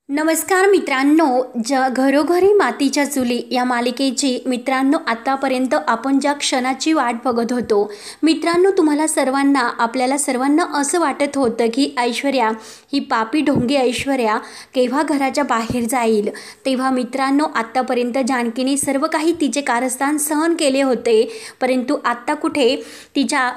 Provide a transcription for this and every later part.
नमस्कार मित्रांनो, घरोघरी मातीच्या चुली या मालिकेची मित्रांनो आतापर्यंत आपण ज्या क्षणाची वाट बघत होतो मित्रांनो, तुम्हाला सर्वांना आपल्याला सर्वांना असं वाटत होतं की ऐश्वर्या ही पापी ढोंगी ऐश्वर्या केव्हा घराच्या बाहेर जाईल। तेव्हा मित्रांनो आतापर्यंत जानकीने सर्व काही तिचे कारस्थान सहन केले होते, परंतु आत्ता कुठे तिच्या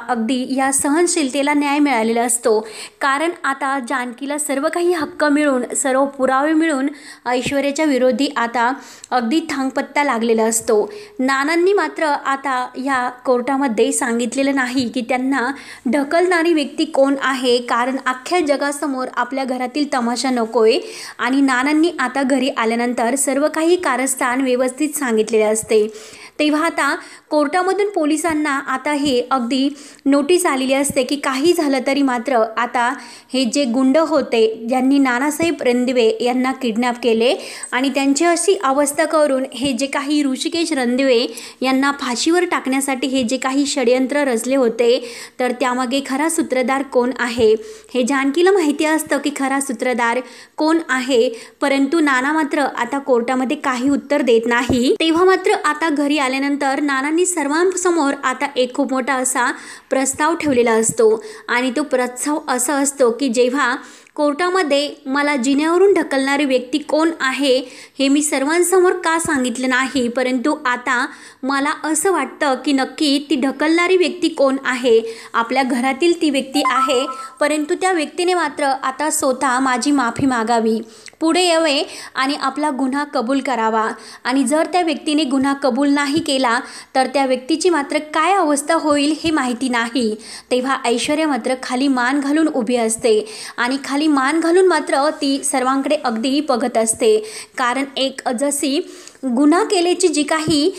अगदी या सहनशीलतेला न्याय मिळालेला असतो। कारण आता जानकीला सर्व काही हक्क मिळून सर्व पुरावे मिळून ऐश्वर्याच्या विरोधी आता अगदी थांगपत्ता लागलेला असतो। नानांनी मात्र आता या कोर्टामध्ये सांगितलेलं नाही की त्यांना ढकलणारी व्यक्ती कोण आहे, कारण अख्ख्या जगासमोर आपल्या घरातील तमाशा नकोय। आणि नानांनी आता घरी आल्यानंतर सर्व काही कारस्थान व्यवस्थित सांगितलेले असते। तेव्हा आता कोर्टामधून पोलिसांना आता हे अगदी नोटीस आलेली असते की काही झालं तरी मात्र आता हे जे गुंड होते ज्यांनी नानासाहेब रणदिवे यांना किडनॅप केले आणि त्यांची अशी अवस्था करून हे जे काही ऋषिकेश रणदिवे यांना फाशीवर टाकण्यासाठी हे जे काही षडयंत्र रचले होते, तर त्यामागे खरा सूत्रधार कोण आहे हे जानकीला माहिती असतं की खरा सूत्रधार कोण आहे, परंतु नाना मात्र आता कोर्टामध्ये काही उत्तर देत नाही। तेव्हा मात्र आता घरी आल्यानंतर नानांनी सर्वांसमोर आता एक खूप मोठा असा प्रस्ताव ठेवलेला असतो आणि तो प्रस्ताव असा असतो की जेव्हा कोर्टामध्ये मला जिन्यावरून ढकलणारी व्यक्ती कोण आहे हे मी सर्वांसमोर का सांगितलं नाही, परंतु आता मला असं वाटतं की नक्की ती ढकलणारी व्यक्ती कोण आहे, आपल्या घरातील ती व्यक्ती आहे, परंतु त्या व्यक्तीने मात्र आता स्वतः माझी माफी मागावी, पुढे यावे आणि आपला गुन्हा कबूल करावा। आणि जर त्या व्यक्तीने गुन्हा कबूल नाही केला तर त्या व्यक्तीची मात्र काय अवस्था होईल हे माहिती नाही। तेव्हा ऐश्वर्या मात्र खाली मान घालून उभी असते आणि खाली मान घालून मात्र ती सर्वांकडे अगदी बघत असते, कारण एक जशी गुन्हा केल्याची जी काही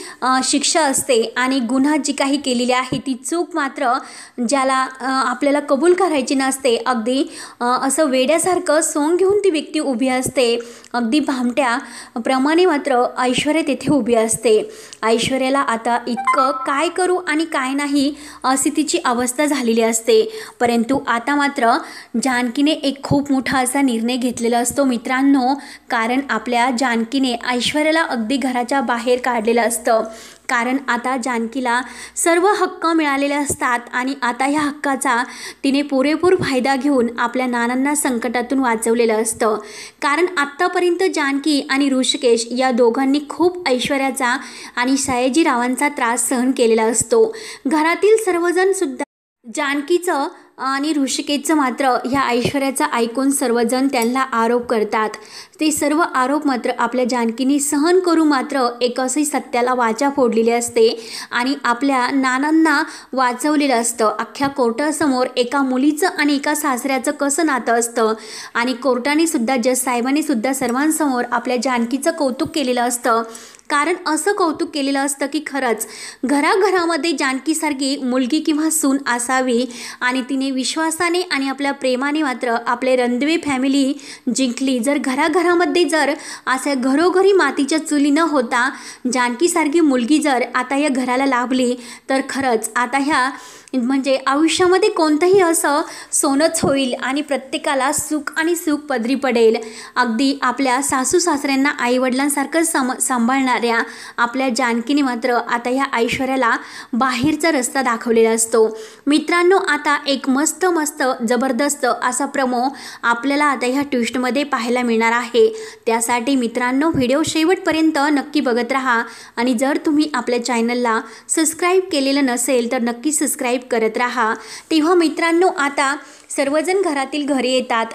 शिक्षा असते आणि गुन्हा जी काही केलेली आहे ती चूक मात्र ज्याला आपल्याला कबूल करायची नसते, अगदी असं वेड्यासारखं सोंग घेऊन ती व्यक्ती उभी असते, अगदी भामट्याप्रमाणे मात्र ऐश्वर्या तेथे उभी असते। ऐश्वर्याला आता इतकं काय करू आणि काय नाही अशी तिची अवस्था झालेली असते, परंतु आता मात्र जानकीने एक खूप मोठा असा निर्णय घेतलेला असतो मित्रांनो, कारण आपल्या जानकीने ऐश्वर्याला अगदी घराच्या बाहेर काढलेलं असतं, कारण आता जानकीला सर्व हक्क मिळालेले असतात आणि आता ह्या हक्काचा तिने पुरेपूर फायदा घेऊन आपल्या नानांना संकटातून वाचवलेलं असतं। कारण आत्तापर्यंत जानकी आणि ऋषिकेश या दोघांनी खूप ऐश्वर्याचा आणि सयाजीरावांचा त्रास सहन केलेला असतो। घरातील सर्वजण सुद्धा जानकीचं आणि ऋषिकेशचं मात्र ह्या ऐश्वर्याचा ऐकून सर्वजण त्यांना आरोप करतात। ते सर्व आरोप मात्र आपल्या जानकीने सहन करून मात्र एक अशी सत्याला वाचा फोडलेली असते आणि आपल्या नानांना वाचवलेलं असतं। अख्ख्या कोर्टासमोर एका मुलीचं आणि एका सासऱ्याचं कसं नातं असतं आणि कोर्टाने सुद्धा जज साहेबांनी सुद्धा सर्वांसमोर आपल्या जानकीचं कौतुक केलेलं असतं, कारण असं कौतुक केलेलं असतं की खरंच घराघरामध्ये जानकीसारखी मुलगी किंवा सून असावी आणि तिने विश्वासाने आणि आपल्या प्रेमाने मात्र आपले रणदिवे फॅमिली जिंकली। जर घराघरामध्ये जर अशा घरोघरी मातीच्या चुली न होता जानकीसारखी मुलगी जर आता या घराला लाभली तर खरंच आता ह्या म्हणजे आयुष्यामध्ये कोणतंही असं सोनंच होईल आणि प्रत्येकाला सुख आणि सुख पदरी पडेल। अगदी आपल्या सासू सासऱ्यांना आईवडिलांसारखं सांभाळणाऱ्या आपल्या जानकीने मात्र आता ह्या ऐश्वर्याला बाहेरचा रस्ता दाखवलेला असतो। मित्रांनो आता एक मस्त जबरदस्त असा प्रोमो आपल्याला आता ह्या ट्विस्टमध्ये पाहायला मिळणार आहे, त्यासाठी मित्रांनो व्हिडिओ शेवटपर्यंत नक्की बघत राहा आणि जर तुम्ही आपल्या चॅनलला सबस्क्राईब केलेलं नसेल तर नक्की सबस्क्राईब करत राहा। तेव्हा मित्रांनो आता सर्वजण घरातील घरी येतात,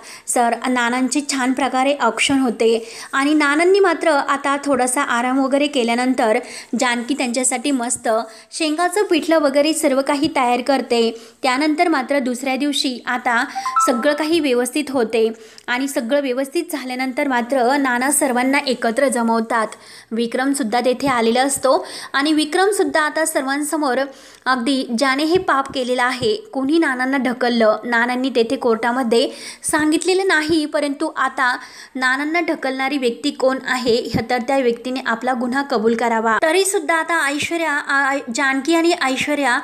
नानांचे छान प्रकारे औक्षण होते आणि नानांनी मात्र आता थोडासा आराम वगैरे केल्यानंतर जानकी त्यांच्यासाठी मस्त शेंगाचं पिठलं वगैरे सर्व काही तयार करते। त्यानंतर मात्र दुसऱ्या दिवशी आता सगळं काही व्यवस्थित होते आणि सगळं व्यवस्थित झाल्यानंतर मात्र नाना सर्वांना एकत्र जमवतात। विक्रमसुद्धा तेथे आलेला असतो आणि विक्रमसुद्धा आता सर्वांसमोर अगदी ज्याने हे पाप केलेलं आहे, कोणी नानांना ढकललं, नानांनी तेथे कोर्टामध्ये सांगितलेलं नाही, परंतु आता नानांना ढकलणारी व्यक्ती कोण आहे तर त्या व्यक्तीने आपला गुन्हा कबूल करावा। तरी सुद्धा आता जानकी आणि ऐश्वर्या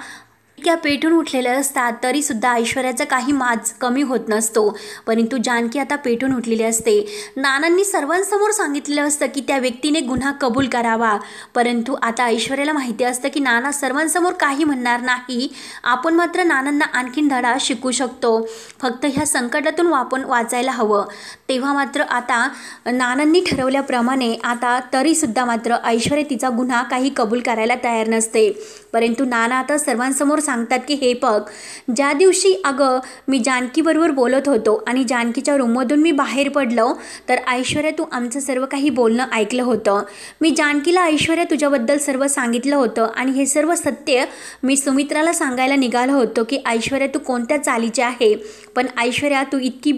त्या पेटून उठलेल्या असतात तरी सुद्धा ऐश्वर्याचा काही माज कमी होत नसतो, परंतु जानकी आता पेटून उठलेली असते। नानांनी सर्वांसमोर सांगितलेलं असतं की त्या व्यक्तीने गुन्हा कबूल करावा, परंतु आता ऐश्वर्याला माहिती असतं की नाना सर्वांसमोर काही म्हणणार नाही, आपण मात्र नानांना आणखीन धडा शिकू शकतो, फक्त ह्या संकटातून आपण वाचायला हवं। तेव्हा मात्र आता नानांनी ठरवल्याप्रमाणे आता तरीसुद्धा मात्र ऐश्वर्या तिचा गुन्हा काही कबूल करायला तयार नसते, परंतु नाना आता सर्वांसमोर सांगतात की हे बघ, ज्या दिवशी अगं मी जानकीबरोबर बोलत होतो आणि जानकीच्या रूममधून मी बाहेर पडलो तर ऐश्वर्या तू आमचं सर्व काही बोलणं ऐकलं होतं। मी जानकीला ऐश्वर्या तुझ्याबद्दल सर्व सांगितलं होतं आणि हे सर्व सत्य मी सुमित्राला सांगायला निघालो होतो की ऐश्वर्या तू कोणत्या चालीची आहे, पण ऐश्वर्या तू इतकी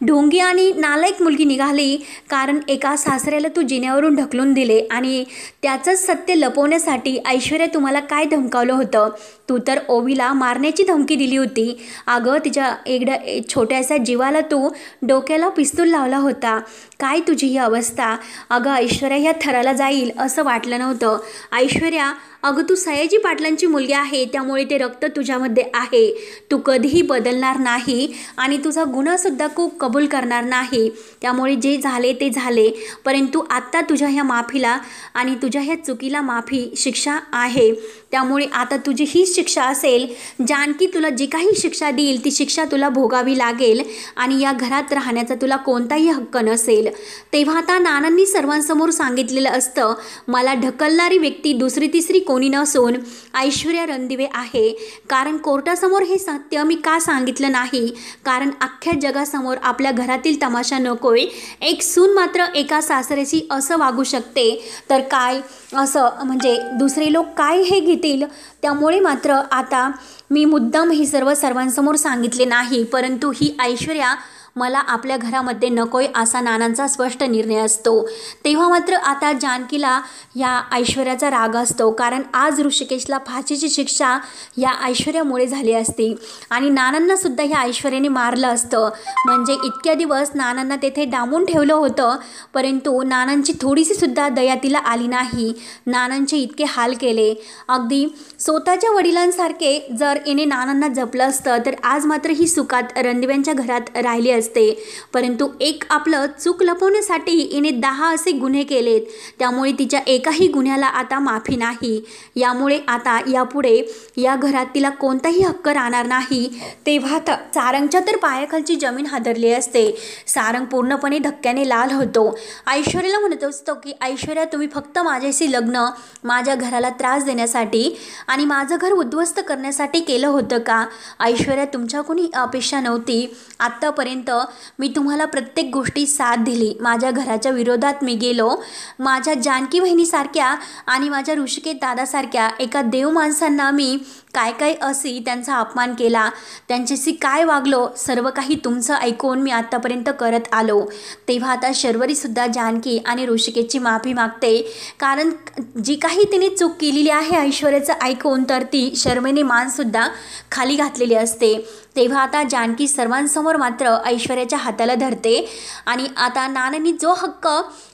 ढोंगी आणि नालायक मुलगी निघाली, कारण एका सासऱ्याला तू जिन्यावरून ढकलून दिले आणि त्याचंच सत्य लपवण्यासाठी ऐश्वर्या तुम्हाला काय धमकावलं होतं, तू तर ओवीला मारण्याची धमकी दिली होती। अगं तिच्या एकड्या छोट्याशा जीवाला तू डोक्याला पिस्तूल लावला होता, काय तुझी ही अवस्था। अगं ऐश्वर्या ह्या थराला जाईल असं वाटलं नव्हतं। ऐश्वर्या अगं तू सयाजी पाटलांची मुलगी आहे, त्यामुळे ते रक्त तुझ्यामध्ये आहे, तू कधीही बदलणार नाही आणि तुझा गुन्हासुद्धा खूप कबूल करणार नाही, त्यामुळे जे झाले ते झाले, परंतु आत्ता तुझ्या ह्या माफीला आणि तुझ्या ह्या चुकीला माफी शिक्षा आहे, त्यामुळे आता तुझी हीच शिक्षा असेल। जानकी तुला जी काही शिक्षा देईल ती शिक्षा तुला भोगावी लागेल आणि या घरात राहण्याचा तुला कोणताही हक्क नसेल। तेव्हा आता नानांनी सर्वांसमोर सांगितलेलं असतं, मला ढकलणारी व्यक्ती दुसरी तिसरी कोणी नसून ऐश्वर्या रणदिवे आहे, कारण कोर्टासमोर हे सत्य मी का सांगितलं नाही, कारण अख्ख्या जगासमोर आपल्या घरातील तमाशा नकोय, एक सून मात्र एका सासऱ्याची असं वागू शकते तर काय असं म्हणजे दुसरे लोक काय हे घेतील, त्यामुळे मात्र आता मी मुद्दाम हे सर्वांसमोर सांगितले नाही, परंतु ही ऐश्वर्या मला आपल्या घरामध्ये नकोय असा नानांचा स्पष्ट निर्णय असतो। तेव्हा मात्र आता जानकीला या ऐश्वर्याचा राग असतो, कारण आज ऋषिकेशला फाशीची शिक्षा या ऐश्वर्यामुळे झाली असती आणि नानांना सुद्धा ह्या ऐश्वर्याने मारलं असतं, म्हणजे इतक्या दिवस नानांना तेथे डांबून ठेवलं होतं, परंतु नानांची थोडीशी सुद्धा दया तिला आली नाही, नानांचे इतके हाल केले, अगदी स्वतःच्या वडिलांसारखे जर येणे नानांना जपलं असतं तर आज मात्र ही सुखात रणदिव्यांच्या घरात राहिली असते, परंतु एक आपलं चूक लपवण्यासाठी हिने 10 असे गुन्हे केलेत, त्यामुळे तिच्या एकाही गुन्ह्याला आता माफी नाही, यामुळे आता यापुढे या घरात तिला कोणताही हक्क राहणार नाही। तेव्हा सारंगच्या तर पायाखालची जमीन हादरली असते, सारंग पूर्णपणे धक्क्याने लाल होतो। ऐश्वर्याला म्हणत असतो की ऐश्वर्या तुम्ही फक्त माझ्याशी लग्न माझ्या घराला त्रास देण्यासाठी आणि माझं घर उद्ध्वस्त करण्यासाठी केलं होतं का? ऐश्वर्या तुमच्या कोणी अपेक्षा नव्हती, आत्तापर्यंत मी तुम्हाला प्रत्येक गोष्टी साथ दिली, माझ्या घराच्या विरोधात मी गेलो, माझ्या जानकी बहिणीसारख्या आणि माझ्या ऋषिकेश दादासारख्या एका देव माणसांना मी काय काय अशी त्यांचा अपमान केला, त्यांच्याशी काय वागलो, सर्व काही तुमचं ऐकून मी आत्तापर्यंत करत आलो। तेव्हा आता शर्वरीसुद्धा जानकी आणि ऋषिकेशची माफी मागते, कारण जी काही तिने चूक केलेली आहे ऐश्वर्याचं ऐकून तर ती शर्मेने मानसुद्धा खाली घातलेली असते। तेव्हा आता जानकी सर्वांसमोर मात्र ऐश्वर्याच्या हाताला धरते आणि आता नानांनी जो हक्क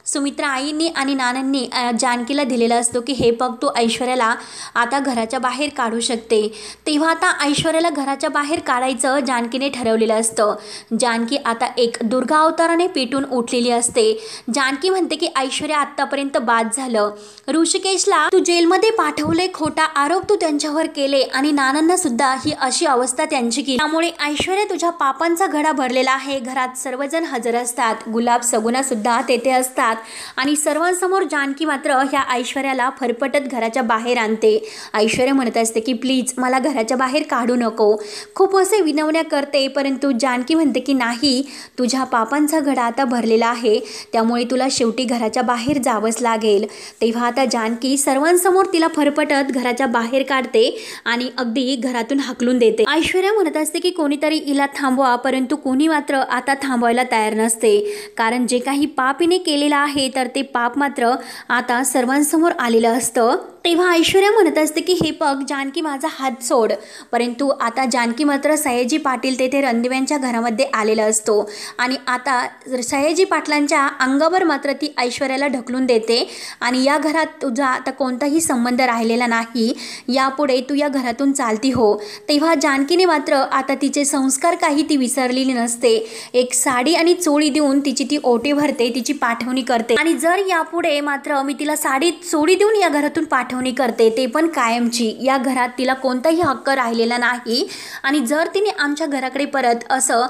सुमित्रा आईंनी आणि नानांनी जानकीला दिलेला असतो की हे बघ तू ऐश्वर्याला आता घराच्या बाहेर काढू शकते, तेव्हा आता ऐश्वर्याला घराच्या बाहेर काढायचं जानकीने ठरवलेलं असतं। जानकी आता एक दुर्गा अवताराने पेटून उठलेली असते। जानकी म्हणते की ऐश्वर्या आत्तापर्यंत बाद झालं, ऋषिकेशला तू जेलमध्ये पाठवले, खोटा आरोप तू त्यांच्यावर केले आणि नानांना सुद्धा ही अशी अवस्था त्यांची केली, त्यामुळे ऐश्वर्या तुझ्या पापांचा घडा भरलेला आहे। घरात सर्वजण हजर असतात, गुलाब सगुना सुद्धा तेथे असतात आणि सर्वांसमोर जानकी मात्र ह्या ऐश्वर्याला फरफटत घराच्या बाहेर आणते। ऐश्वर्या म्हणत असते की प्लीज मला घराच्या बाहेर काढू नको, खूप असे विनवण्या करते, परंतु जानकी म्हणते की नाही, तुझ्या पापांचा घडा आता भरलेला आहे, त्यामुळे तुला शेवटी घराच्या बाहेर जावंच लागेल। तेव्हा आता जानकी सर्वांसमोर तिला फरफटत घराच्या बाहेर काढते आणि अगदी घरातून हाकलून देते। ऐश्वर्या म्हणत असते की कोणीतरी हिला थांबवा, परंतु कोणी मात्र आता थांबवायला तयार नसते, कारण जे काही पाप हिने केलेलं आहे तर ते पाप मात्र आता सर्वांसमोर आलेलं असतं। तेव्हा ऐश्वर्या म्हणत असते की हे बघ जानकी, माझा हात सोड. परंतु आता जानकी मात्र सयाजी पाटील तेथे रणदिव्यांच्या घरामध्ये आलेला असतो आणि आता सयाजी पाटलांच्या अंगावर मात्र ती ऐश्वर्याला ढकलून देते आणि या घरात तुझा आता कोणताही संबंध राहिलेला नाही, यापुढे तू या घरातून चालती हो. तेव्हा जानकीने मात्र आता तिचे संस्कार काही ती विसरलेली नसते. एक साडी आणि चोळी देऊन तिची ती ओटी भरते, तिची पाठवणी करते आणि जर यापुढे मात्र मी तिला साडी चोळी देऊन या घरातून पाठवणी करते, ते पण कायमची. या घरात तिला कोणताही हक्क राहिलेला नाही आणि जर तिने आमच्या घराकडे परत असं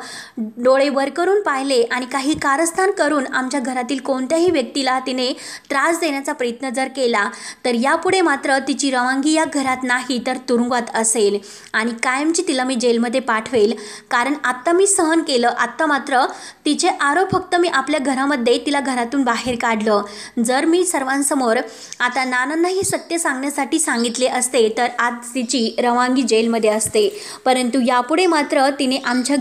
डोळे वर करून पाहिले आणि काही कारस्थान करून आमच्या घरातील कोणत्याही व्यक्तीला तिने त्रास देण्याचा प्रयत्न जर केला तर यापुढे मात्र तिची रवानगी या घरात नाही तर तुरुंगात असेल आणि कायमची तिला मी जेलमध्ये पाठवेल. कारण आत्ता मी सहन केलं, आत्ता मात्र तिचे आरोप फक्त मी आपल्या घरामध्ये तिला घरातून बाहेर काढलं. जर मी सर्वांसमोर आता नानांनाही सत्य सांगण्यासाठी सांगितले असते तर आज तिची रवानगी जेलमध्ये असते. परंतु यापुढे मात्र तिने आमच्या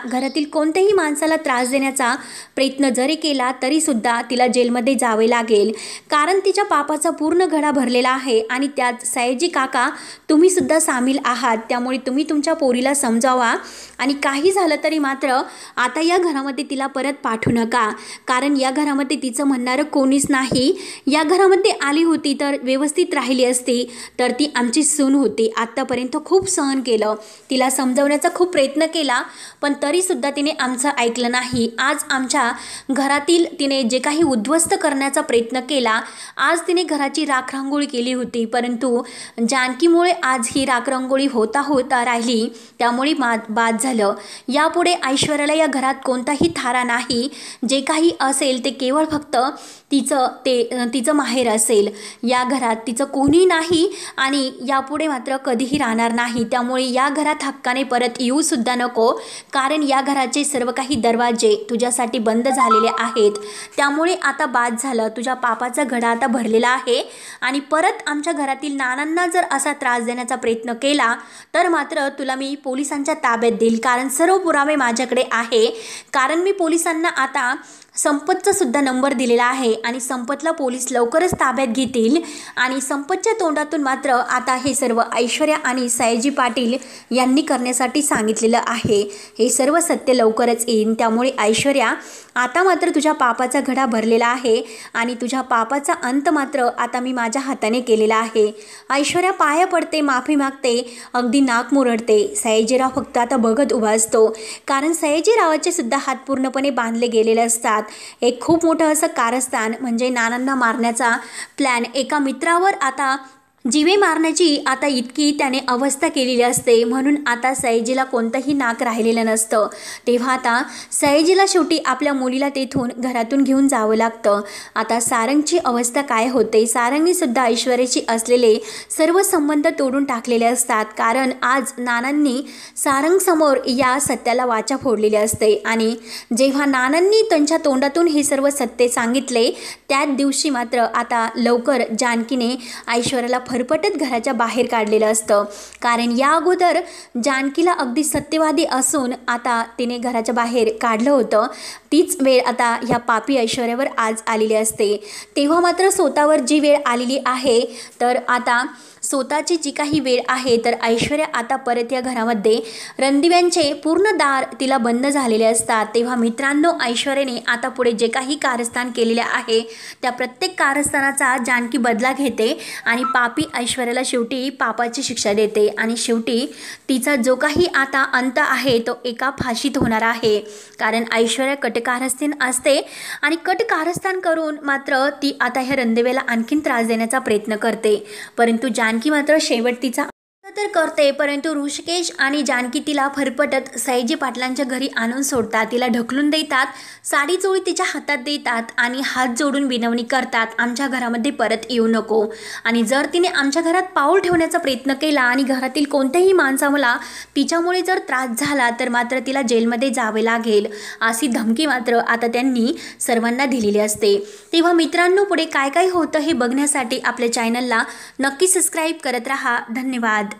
घरातील कोणत्याही माणसाला त्रास देण्याचा प्रयत्न जरी केला तरी सुद्धा तिला जेलमध्ये जावे लागेल. कारण तिच्या पापाचा पूर्ण घडा भरलेला आहे आणि त्यात सयाजी काका तुम्ही सुद्धा सामील आहात. त्यामुळे तुम्ही तुमच्या पोरीला समजावा आणि काही झालं तरी मात्र आता या घरामध्ये तिला परत पाठवू नका. कारण या घरामध्ये तिचं म्हणणारं कोणीच नाही. या घरामध्ये आली होती तर व्यवस्थित राहिली असती तर ती आमची सून होती. आत्तापर्यंत खूप सहन केलं, तिला समजवण्याचा खूप प्रयत्न केला पण तरीसुद्धा तिने आमचं ऐकलं नाही. आज आमच्या घरातील तिने जे काही उद्ध्वस्त करण्याचा प्रयत्न केला, आज तिने घराची राखरांगोळी केली होती परंतु जानकीमुळे आज ही राखरांगोळी होता राहिली, त्यामुळे बाद झालं. यापुढे ऐश्वर्याला या घरात कोणताही थारा नाही. जे काही असेल ते केवळ फक्त तिचं माहेर असेल. या घरात तिचं कोणी नाही आणि यापुढे मात्र कधीही राहणार नाही. त्यामुळे या घरात हक्काने परत येऊ सुद्धा नको. कारण या घराचे सर्व काही दरवाजे तुझ्यासाठी बंद झालेले आहेत. त्यामुळे आता बाद झालं, तुझ्या पापाचा घडा आता भरलेला आहे आणि परत आमच्या घरातील नानांना जर असा त्रास देण्याचा प्रयत्न केला तर मात्र तुला मी पोलिसांच्या ताब्यात देईल. कारण सर्व पुरावे माझ्याकडे आहे. कारण मी पोलिसांना आता संपतचा सुद्धा नंबर दिलेला आहे आणि संपतला पोलीस लवकरच ताब्यात घेतील आणि संपतच्या तोंडातून मात्र आता हे सर्व ऐश्वर्या आणि सयाजी पाटील यांनी करण्यासाठी सांगितलेलं आहे. हे सर्व सत्य लवकरच येईल. त्यामुळे ऐश्वर्या आता मात्र तुझ्या पापाचा घडा भरलेला आहे आणि तुझ्या पापाचा अंत मात्र आता मी माझ्या हाताने केलेला आहे. ऐश्वर्या पाया पडते, माफी मागते, अगदी नाक मुरडते. सयाजीराव फक्त आता बघत उभा असतो. कारण सयाजीरावाचे सुद्धा हात पूर्णपणे बांधले गेलेले असतात. एक खूप मोठं असं कारस्थान म्हणजे नानांना मारण्याचा प्लॅन, एका मित्रावर आता जीवे मारण्याची आता इतकी त्याने अवस्था केलेली असते. म्हणून आता सयाजीला कोणतंही नाक राहिलेलं नसतं. तेव्हा आता सयाजीला शेवटी आपल्या मुलीला तेथून घरातून घेऊन जावं लागतं. आता सारंगची अवस्था काय होते, सारंगने सुद्धा ऐश्वर्याशी असलेले सर्व संबंध तोडून टाकलेले असतात. कारण आज नानांनी सारंगसमोर या सत्याला वाचा फोडलेली असते आणि जेव्हा नानांनी त्यांच्या तोंडातून हे सर्व सत्य सांगितले त्याच दिवशी मात्र आता लवकर जानकीने ऐश्वर्याला फरफटत घराच्या बाहेर काढलेलं असतं. कारण या अगोदर जानकीला अगदी सत्यवादी असून आता तिने घराच्या बाहेर काढलं होतं. तीच वेळ आता ह्या पापी ऐश्वर्यावर आज आलेली असते. तेव्हा मात्र स्वतःवर जी वेळ आलेली आहे तर आता स्वतःची जी काही वेळ आहे तर ऐश्वर्या आता परत या घरामध्ये रणदिव्यांचे पूर्ण दार तिला बंद झालेले असतात. तेव्हा मित्रांनो, ऐश्वर्याने आता पुढे जे काही कारस्थान केलेले आहे त्या प्रत्येक कारस्थानाचा जानकी बदला घेते आणि पापी ऐश्वर्याला शेवटी पापाची शिक्षा देते आणि शेवटी तिचा जो काही आता अंत आहे तो एका फाशीत होणार आहे. कारण ऐश्वर्या कटकारस्थान असते आणि कटकारस्थान करून मात्र ती आता ह्या रणदिव्याला आणखीन त्रास देण्याचा प्रयत्न करते. परंतु जानकी मात्र शेवट तिचा तर करते. परंतु ऋषिकेश आणि जानकी तिला फरफटत सयाजी पाटलांच्या घरी आणून सोडतात. तिला ढकलून देतात, साडी चोळी तिच्या हातात देतात आणि हात जोडून विनवणी करतात, आमच्या घरामध्ये परत येऊ नको. आणि जर तिने आमच्या घरात पाऊल ठेवण्याचा प्रयत्न केला आणि घरातील कोणत्याही माणसाला तिच्यामुळे जर त्रास झाला तर मात्र तिला जेलमध्ये जावे लागेल, अशी धमकी मात्र आता त्यांनी सर्वांना दिलेली असते. तेव्हा मित्रांनो, पुढे काय काय होतं हे बघण्यासाठी आपल्या चॅनलला नक्की सबस्क्राईब करत राहा. धन्यवाद.